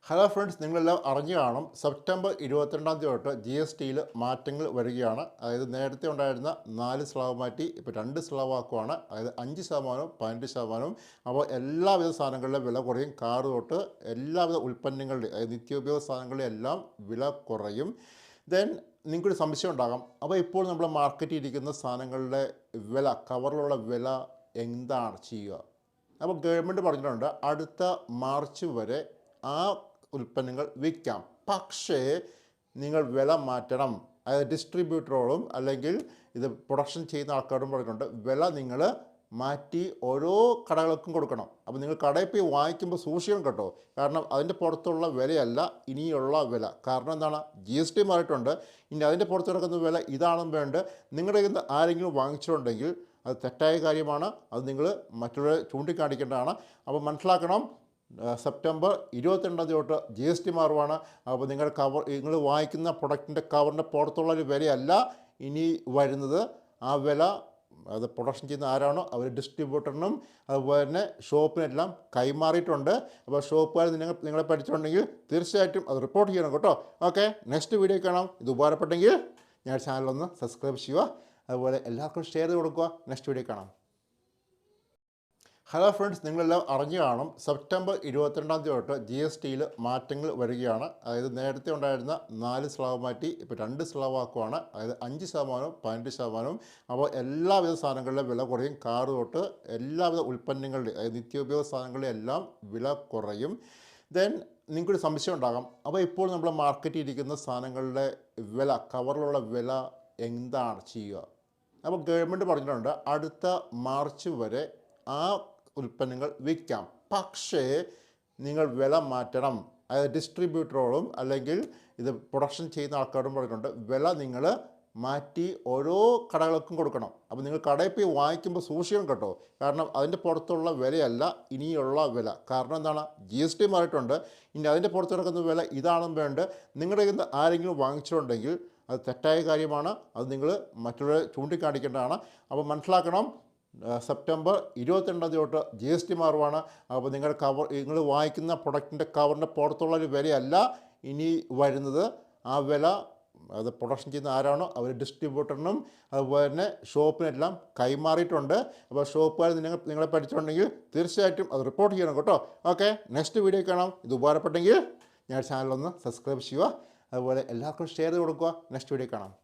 Hello friends, നിങ്ങളെല്ലാം അറിഞ്ഞു കാണും. സെപ്റ്റംബർ 22 തൊട്ട് GSTയിൽ മാറ്റങ്ങൾ വരികയാണ്. അതായത് നേരത്തെ ഉണ്ടായിരുന്ന 4 സ്ലാബ് മാറ്റി ഇപ്പോൾ 2 സ്ലാബ് ആക്കുവാണ്. അതായത് 5%, 15%. അപ്പോൾ എല്ലാവിധ സാധനങ്ങളുടെ വില കുറയും. കാർ തൊട്ട് എല്ലാവിധ ഉൽപ്പന്നങ്ങളുടെ, അതായത് നിത്യോപയോഗ സാധനങ്ങളുടെ എല്ലാം വില കുറയും. ദെൻ നിങ്ങൾക്കൊരു സംശയം ഉണ്ടാകാം, അപ്പോൾ ഇപ്പോൾ നമ്മൾ മാർക്കറ്റിൽ ഇരിക്കുന്ന സാധനങ്ങളുടെ വില, കവറിലുള്ള വില എന്താണ് ചെയ്യുക? അപ്പോൾ ഗവൺമെൻറ് പറഞ്ഞിട്ടുണ്ട് അടുത്ത മാർച്ച് വരെ ആ ഉൽപ്പന്നങ്ങൾ വിൽക്കാം. പക്ഷേ നിങ്ങൾ വില മാറ്റണം. അതായത് ഡിസ്ട്രിബ്യൂട്ടറോടും അല്ലെങ്കിൽ ഇത് പ്രൊഡക്ഷൻ ചെയ്യുന്ന ആൾക്കാരോടും പറഞ്ഞിട്ടുണ്ട് വില നിങ്ങൾ മാറ്റി ഓരോ കടകൾക്കും കൊടുക്കണം. അപ്പോൾ നിങ്ങൾ കടയിൽ പോയി വാങ്ങിക്കുമ്പോൾ സൂക്ഷിക്കണം കേട്ടോ. കാരണം അതിൻ്റെ പുറത്തുള്ള വിലയല്ല ഇനിയുള്ള വില. കാരണം എന്താണ്, GST മാറിയിട്ടുണ്ട്. ഇനി അതിൻ്റെ പുറത്ത് കിടക്കുന്ന വില ഇതാണെന്ന് വേണ്ട. നിങ്ങളുടെ കയ്യിൽ നിന്ന് ആരെങ്കിലും വാങ്ങിച്ചിട്ടുണ്ടെങ്കിൽ അത് തെറ്റായ കാര്യമാണ്. അത് നിങ്ങൾ മറ്റുള്ളവരെ ചൂണ്ടിക്കാണിക്കേണ്ടതാണ്. അപ്പോൾ മനസ്സിലാക്കണം, സെപ്റ്റംബർ 22 തൊട്ട് GST മാറുവാണ്. അപ്പോൾ നിങ്ങൾ വാങ്ങിക്കുന്ന പ്രൊഡക്റ്റിൻ്റെ കവറിൻ്റെ പുറത്തുള്ളൊരു വിലയല്ല ഇനി വരുന്നത്. ആ വില അത് പ്രൊഡക്ഷൻ ചെയ്യുന്ന ആരാണോ അവർ ഡിസ്ട്രിബ്യൂട്ടറിനും അതുപോലെ തന്നെ ഷോപ്പിനെല്ലാം കൈമാറിയിട്ടുണ്ട്. അപ്പോൾ ഷോപ്പുകാർ നിങ്ങളെ പഠിച്ചിട്ടുണ്ടെങ്കിൽ തീർച്ചയായിട്ടും അത് റിപ്പോർട്ട് ചെയ്യണം കേട്ടോ. ഓക്കെ, നെക്സ്റ്റ് വീഡിയോ കാണാം. ഇത് ഉപകാരപ്പെട്ടെങ്കിൽ ഞാൻ ചാനലൊന്ന് സബ്സ്ക്രൈബ് ചെയ്യുക, അതുപോലെ എല്ലാവർക്കും ഷെയർ ചെയ്ത് കൊടുക്കുക. നെക്സ്റ്റ് വീഡിയോ കാണാം. ഹലോ ഫ്രണ്ട്സ്, നിങ്ങളെല്ലാം അറിഞ്ഞു കാണും. സെപ്റ്റംബർ 22 തൊട്ട് GSTയിൽ മാറ്റങ്ങൾ വരികയാണ്. അതായത് നേരത്തെ ഉണ്ടായിരുന്ന 4 സ്ലാബ് മാറ്റി ഇപ്പോൾ 2 സ്ലാബ് ആക്കുവാണ്. അതായത് 5%, 15%. അപ്പോൾ എല്ലാവിധ സാധനങ്ങളുടെ വില കുറയും. കാർ തൊട്ട് എല്ലാവിധ ഉൽപ്പന്നങ്ങളുടെ, അതായത് നിത്യോപയോഗ സാധനങ്ങളുടെ എല്ലാം വില കുറയും. ദെൻ നിങ്ങൾക്കൊരു സംശയം ഉണ്ടാകാം, അപ്പോൾ ഇപ്പോൾ നമ്മൾ മാർക്കറ്റിൽ ഇരിക്കുന്ന സാധനങ്ങളുടെ വില, കവറിലുള്ള വില എന്താണ് ചെയ്യുക? അപ്പോൾ ഗവൺമെൻറ് പറഞ്ഞിട്ടുണ്ട് അടുത്ത മാർച്ച് വരെ ആ ഉൽപ്പന്നങ്ങൾ വിൽക്കാം. പക്ഷേ നിങ്ങൾ വില മാറ്റണം. അതായത് ഡിസ്ട്രിബ്യൂട്ടറോടും അല്ലെങ്കിൽ ഇത് പ്രൊഡക്ഷൻ ചെയ്യുന്ന ആൾക്കാരോടും പറഞ്ഞിട്ടുണ്ട് വില നിങ്ങൾ മാറ്റി ഓരോ കടകൾക്കും കൊടുക്കണം. അപ്പോൾ നിങ്ങൾ കടയിൽ പോയി വാങ്ങിക്കുമ്പോൾ സൂക്ഷിക്കണം കേട്ടോ. കാരണം അതിൻ്റെ പുറത്തുള്ള വിലയല്ല ഇനിയുള്ള വില. കാരണം എന്താണ്, GST മാറിയിട്ടുണ്ട്. ഇനി അതിൻ്റെ പുറത്ത് കിടക്കുന്ന വില ഇതാണെന്ന് വേണ്ട. നിങ്ങളുടെ കയ്യിൽ നിന്ന് ആരെങ്കിലും വാങ്ങിച്ചിട്ടുണ്ടെങ്കിൽ അത് തെറ്റായ കാര്യമാണ്. അത് നിങ്ങൾ മറ്റുള്ളവരെ ചൂണ്ടിക്കാണിക്കേണ്ടതാണ്. അപ്പോൾ മനസ്സിലാക്കണം, സെപ്റ്റംബർ 22 തൊട്ട് GST മാറുവാണ്. അപ്പോൾ നിങ്ങൾ വാങ്ങിക്കുന്ന പ്രൊഡക്റ്റിൻ്റെ കവറിൻ്റെ പുറത്തുള്ളൊരു വിലയല്ല ഇനി വരുന്നത്. ആ വില അത് പ്രൊഡക്ഷൻ ചെയ്യുന്ന ആരാണോ അവർ ഡിസ്ട്രിബ്യൂട്ടറിനും അതുപോലെ തന്നെ ഷോപ്പിനെല്ലാം കൈമാറിയിട്ടുണ്ട്. അപ്പോൾ ഷോപ്പുകാർ നിങ്ങളെ പഠിച്ചിട്ടുണ്ടെങ്കിൽ തീർച്ചയായിട്ടും അത് റിപ്പോർട്ട് ചെയ്യണം കേട്ടോ. ഓക്കെ, നെക്സ്റ്റ് വീഡിയോ കാണാം. ഇത് ഉപകാരപ്പെട്ടെങ്കിൽ ഞാൻ ചാനലൊന്ന് സബ്സ്ക്രൈബ് ചെയ്യുക, അതുപോലെ എല്ലാവർക്കും ഷെയർ ചെയ്ത് കൊടുക്കുക. നെക്സ്റ്റ് വീഡിയോ കാണാം.